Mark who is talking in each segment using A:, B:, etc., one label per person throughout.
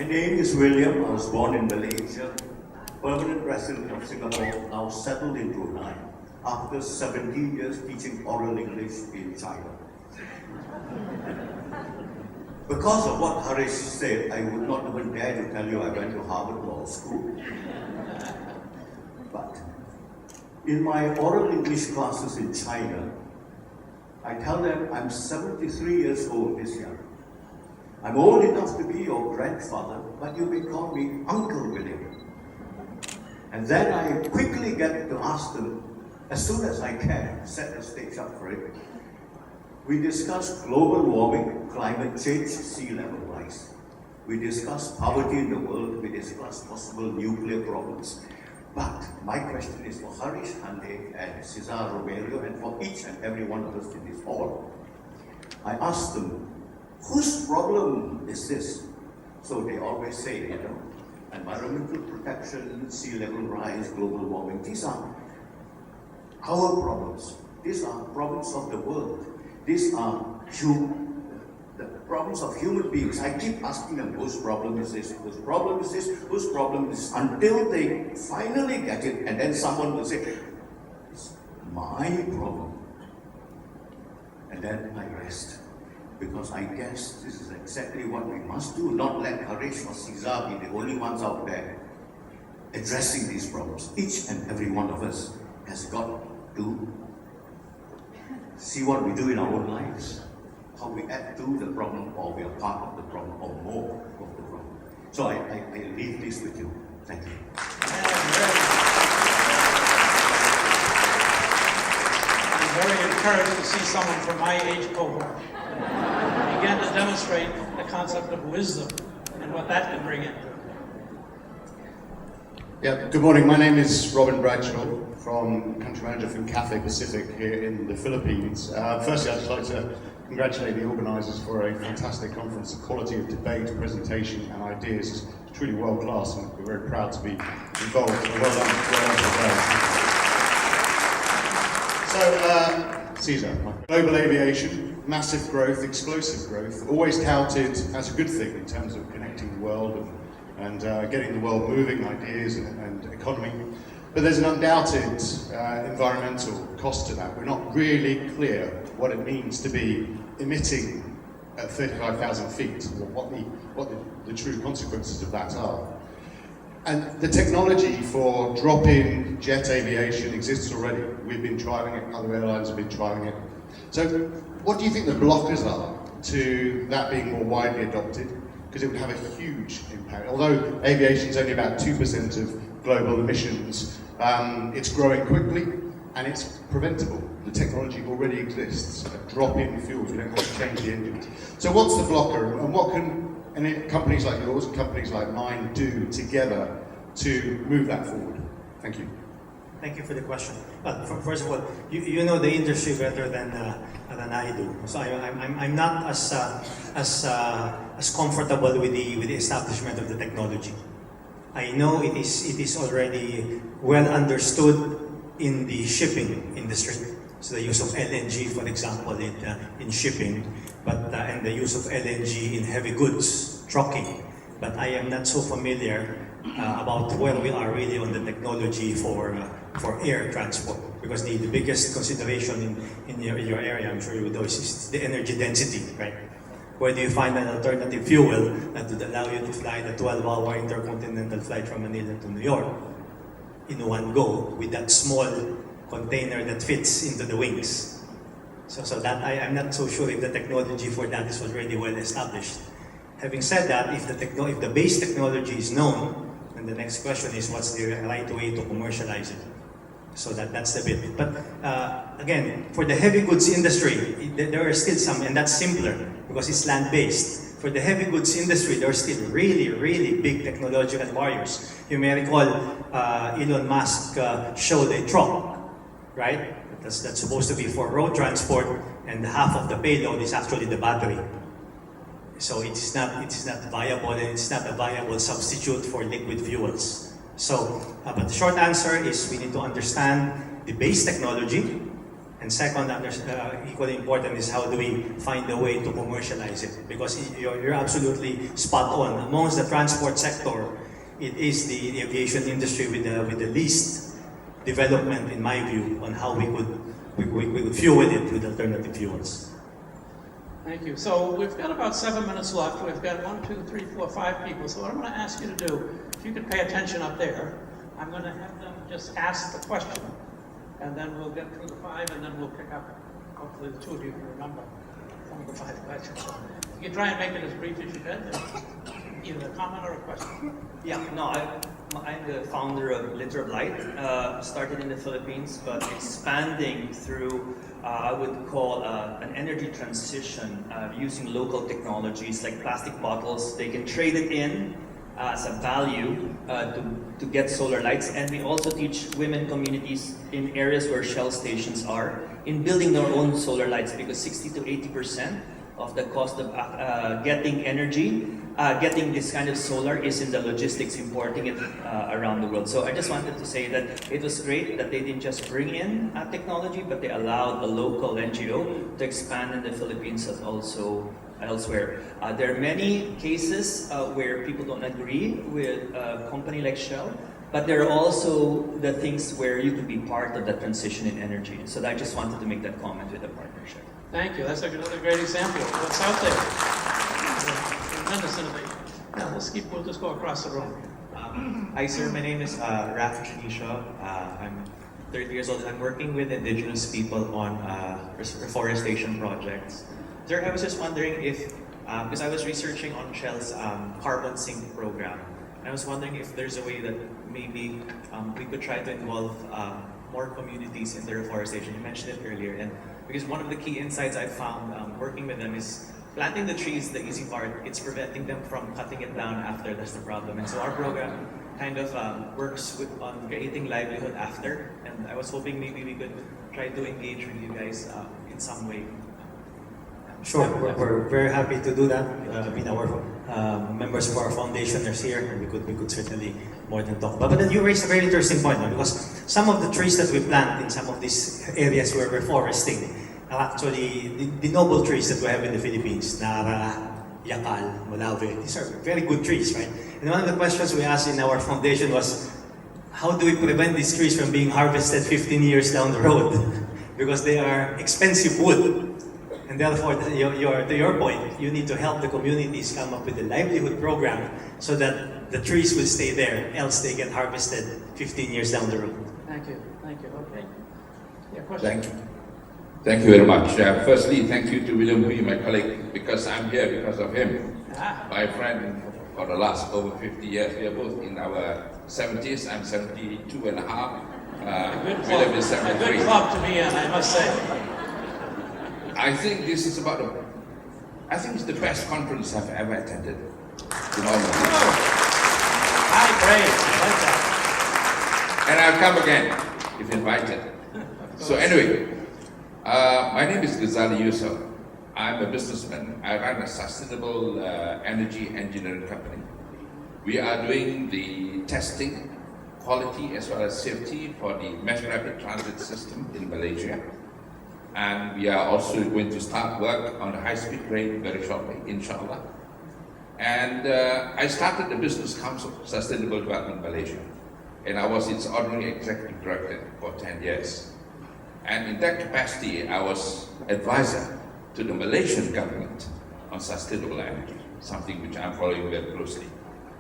A: My name is William. I was born in Malaysia, permanent resident of Singapore, now settled in Brunei after 17 years teaching oral English in China. Because of what Harish said, I would not even dare to tell you I went to Harvard Law School. But in my oral English classes in China, I tell them I'm 73 years old this year. I'm old enough to be your grandfather, but you may call me Uncle William. And then I quickly get to ask them, as soon as I can, set the stage up for it. We discuss global warming, climate change, sea level rise. We discuss poverty in the world. We discuss possible nuclear problems. But my question is for Harish, Hande, and Cesar, Romero, and for each and every one of us in this hall. I ask them, whose problem is this? So they always say, environmental protection, sea level rise, global warming. These are our problems. These are problems of the world. These are the problems of human beings. I keep asking them, whose problem is this? Whose problem is this? Whose problem is this? Until they finally get it, and then someone will say, it's my problem. And then I rest. Because I guess this is exactly what we must do, not let Harish or Cesar be the only ones out there addressing these problems. Each and every one of us has got to see what we do in our own lives, how we add to the problem, or we are part of the problem, or more of the problem. So I leave this with you. Thank you.
B: I'm very encouraged to see someone from my age cohort begin to demonstrate the concept of wisdom and what that can bring in.
C: Yeah, good morning. My name is Robin Bradshaw, from country manager from Cathay Pacific here in the Philippines. Firstly, I'd just like to congratulate the organisers for a fantastic conference. The quality of debate, presentation, and ideas is truly world class, and we're very proud to be involved. So well done. So, Cesar, global aviation, massive growth, explosive growth, always touted as a good thing in terms of connecting the world and getting the world moving, ideas and economy. But there's an undoubted environmental cost to that. We're not really clear what it means to be emitting at 35,000 feet, or what the true consequences of that are. And the technology for drop-in jet aviation exists already. We've been trialling it, other airlines have been trialling it. So what do you think the blockers are to that being more widely adopted? Because it would have a huge impact. Although aviation is only about 2% of global emissions, it's growing quickly and it's preventable. The technology already exists. Drop-in fuels, you don't have to change the engines. So what's the blocker, and what can companies like yours and companies like mine do together to move that forward? Thank you.
D: Thank you for the question. Well, first of all, you know the industry better than I do. So I'm not as comfortable with the establishment of the technology. I know it is already well understood in the shipping industry. So the use of LNG, for example, in shipping, but and the use of LNG in heavy goods, trucking. But I am not so familiar about where we are really on the technology for air transport, because the biggest consideration in your area, I'm sure you know, is the energy density, right? Where do you find an alternative fuel that would allow you to fly the 12-hour intercontinental flight from Manila to New York in one go with that small container that fits into the wings? So that I'm not so sure if the technology for that is already well established. Having said that, if the base technology is known, then the next question is what's the right way to commercialize it? So that's the bit. But again, for the heavy goods industry, there are still some, and that's simpler because it's land-based. For the heavy goods industry, there are still really, really big technological barriers. You may recall Elon Musk showed a truck, right? That's supposed to be for road transport, and half of the payload is actually the battery. So it's not viable, and it's not a viable substitute for liquid fuels. So, but the short answer is we need to understand the base technology, and And second, equally important is how do we find a way to commercialize it? Because you're absolutely spot on. Amongst the transport sector, it is the aviation industry with the least development, in my view, on how we could fuel it with alternative fuels.
B: Thank you. So we've got about 7 minutes left. We've got 1, 2, 3, 4, 5 people. So what I'm going to ask you to do, if you could pay attention up there, I'm going to have them just ask the question, and then we'll get through the 5, and then we'll pick up. Hopefully the 2 of you can remember some of the 5 questions. So you can try and make it as brief as you can. Either a comment or a question.
E: Yeah, no, I'm the founder of Liter of Light. Started in the Philippines, but expanding through, I would call an energy transition using local technologies like plastic bottles. They can trade it in as a value to get solar lights. And we also teach women communities in areas where Shell stations are in building their own solar lights, because 60 to 80% of the cost of getting energy, getting this kind of solar is in the logistics, importing it around the world. So I just wanted to say that it was great that they didn't just bring in technology, but they allowed a local NGO to expand in the Philippines and also elsewhere. There are many cases where people don't agree with a company like Shell, but there are also the things where you could be part of the transition in energy. So I just wanted to make that comment with the partnership.
B: Thank you. That's another great example of what's out there. Tremendous innovation. Now, we'll just go across the room.
F: Hi, sir. My name is Aisha. I'm 30 years old. I'm working with indigenous people on reforestation projects. Sir, I was just wondering if, because I was researching on Shell's carbon sink program, and I was wondering if there's a way that maybe we could try to involve more communities in the reforestation. You mentioned it earlier, and because one of the key insights I found working with them is planting the trees, the easy part, it's preventing them from cutting it down after, that's the problem. And so our program kind of works on creating livelihood after, and I was hoping maybe we could try to engage with you guys in some way.
D: Sure, we're very happy to do that. Our members of our foundation are here, and we could certainly more than talk about. But then you raised a very interesting point, because some of the trees that we plant in some of these areas where we're foresting are actually the noble trees that we have in the Philippines, Nara, Yakal, Molave. These are very good trees, right? And one of the questions we asked in our foundation was, how do we prevent these trees from being harvested 15 years down the road? Because they are expensive wood. And therefore, to your point, you need to help the communities come up with a livelihood program so that the trees will stay there, else they get harvested 15 years down the road.
B: Thank you. Thank you. Okay. Yeah, question.
G: Thank you. Thank you very much. Firstly, thank you to William Hui, my colleague, because I'm here because of him. My friend for the last over 50 years. We are both in our 70s. I'm 72 and a half. William is 73.
B: A good club to be in, I must say.
G: I think this is I think it's the best conference I've ever attended in all my life.
B: High praise. I like that.
G: And I'll come again if invited. So anyway, my name is Ghazali Yusuf. I'm a businessman. I run a sustainable energy engineering company. We are doing the testing, quality as well as safety for the mass rapid transit system in Malaysia. And we are also going to start work on the high-speed train very shortly, inshallah. And I started the Business Council, Sustainable Development Malaysia. And I was its ordinary executive director for 10 years. And in that capacity, I was advisor to the Malaysian government on sustainable energy, something which I'm following very closely.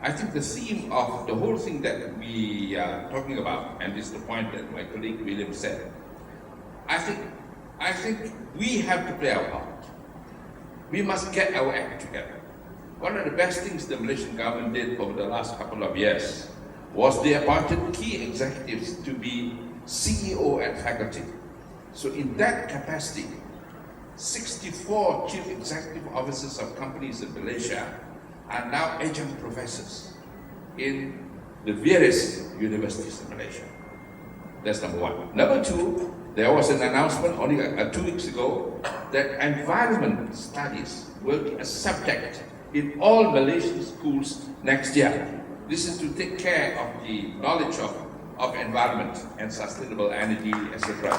G: I think the theme of the whole thing that we are talking about, and this is the point that my colleague William said, I think we have to play our part. We must get our act together. One of the best things the Malaysian government did over the last couple of years was they appointed key executives to be CEO and faculty. So in that capacity, 64 chief executive officers of companies in Malaysia are now adjunct professors in the various universities in Malaysia. That's number one. Number two, there was an announcement only 2 weeks ago that environment studies will be a subject in all Malaysian schools next year. This is to take care of the knowledge of environment and sustainable energy, etc.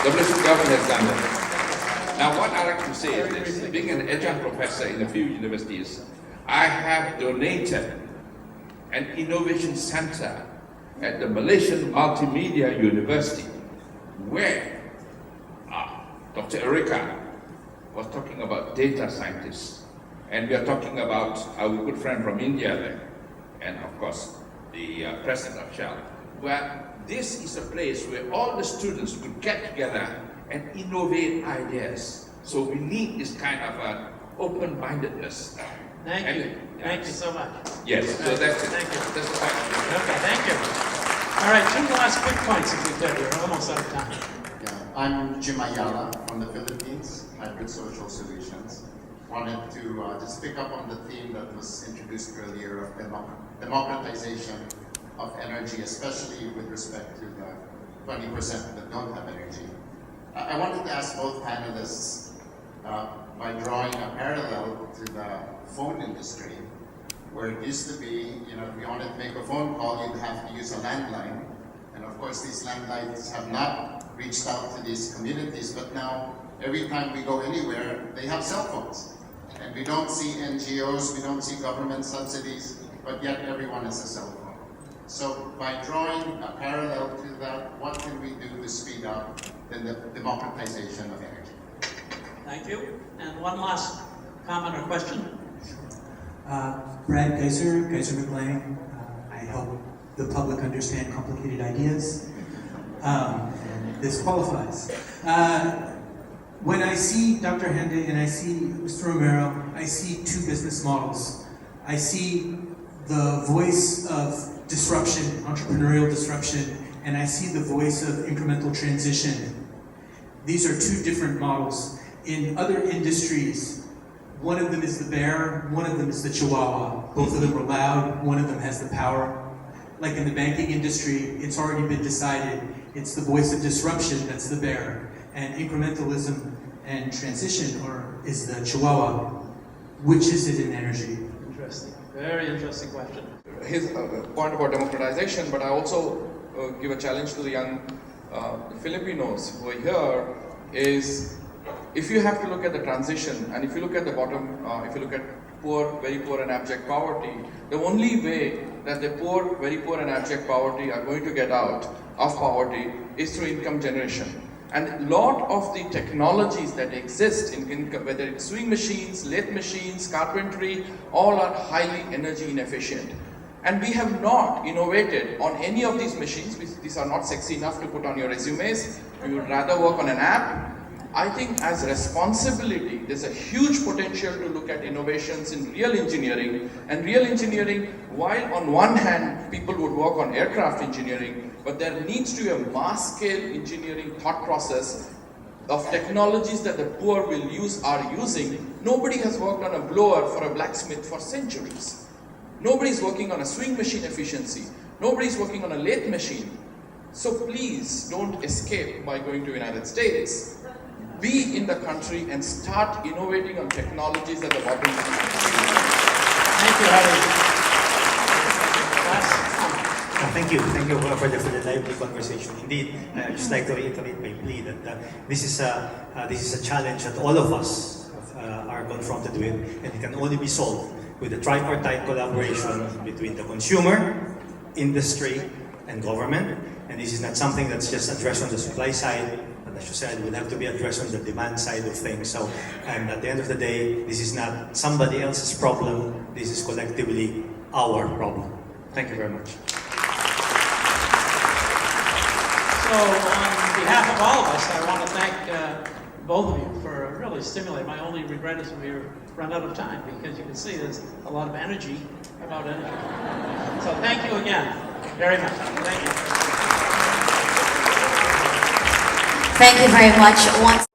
G: The Malaysian government has done that. Now, what I like to say is this: being an adjunct professor in a few universities, I have donated an innovation center at the Malaysian Multimedia University, where Dr. Erika was talking about data scientists, and we are talking about our good friend from India there, and of course the president of Shell, where this is a place where all the students could get together and innovate ideas. So we need this kind of open-mindedness.
B: Thank you. Thank you so much.
G: Yes, so that's it.
B: Thank you.
G: That's the fact.
B: Okay, thank you. All right, 2 last quick points if we could. We're almost out of time.
H: Yeah, I'm Jim Ayala from the Philippines, Hybrid Social Solutions. Wanted to just pick up on the theme that was introduced earlier of democratization of energy, especially with respect to the 20% that don't have energy. I wanted to ask both panelists, by drawing a parallel to the phone industry, where it used to be, if you wanted to make a phone call, you'd have to use a landline. And of course, these landlines have not reached out to these communities, but now every time we go anywhere, they have cell phones. And we don't see NGOs, we don't see government subsidies, but yet everyone has a cell phone. So by drawing a parallel to that, what can we do to speed up the democratization of energy?
B: Thank you. And one last comment or question.
I: Brad Cesar, McLean. I help the public understand complicated ideas. And this qualifies. When I see Dr. Hande and I see Mr. Romero, I see 2 business models. I see the voice of disruption, entrepreneurial disruption, and I see the voice of incremental transition. These are 2 different models. In other industries, one of them is the bear, one of them is the chihuahua. Both of them are loud, one of them has the power. Like in the banking industry, it's already been decided. It's the voice of disruption that's the bear. And incrementalism and transition is the chihuahua. Which is it in energy?
B: Interesting. Very interesting question.
J: His point about democratization, but I also give a challenge to the young Filipinos who are here is, if you have to look at the transition, and if you look at the bottom, if you look at poor, very poor and abject poverty, the only way that the poor, very poor and abject poverty are going to get out of poverty is through income generation. And a lot of the technologies that exist, whether it's sewing machines, lathe machines, carpentry, all are highly energy inefficient. And we have not innovated on any of these machines. These are not sexy enough to put on your resumes. We would rather work on an app. I think as responsibility, there's a huge potential to look at innovations in real engineering. And real engineering, while on one hand, people would work on aircraft engineering, but there needs to be a mass-scale engineering thought process of technologies that the poor are using. Nobody has worked on a blower for a blacksmith for centuries. Nobody's working on a sewing machine efficiency. Nobody's working on a lathe machine. So please don't escape by going to the United States. Be in the country and start innovating on technologies at the bottom.
B: Thank you, Harish.
D: Thank you for the lively conversation. Indeed, I'd just like to reiterate my plea that this is a challenge that all of us are confronted with, and it can only be solved with a tripartite collaboration between the consumer, industry, and government. And this is not something that's just addressed on the supply side. As you said, will have to be addressed on the demand side of things. So, and at the end of the day, this is not somebody else's problem. This is collectively our problem. Thank you very much.
B: So, on behalf of all of us, I want to thank both of you for really stimulating. My only regret is we've run out of time, because you can see there's a lot of energy about energy. So, thank you again very much. Thank you.
K: Thank you very much.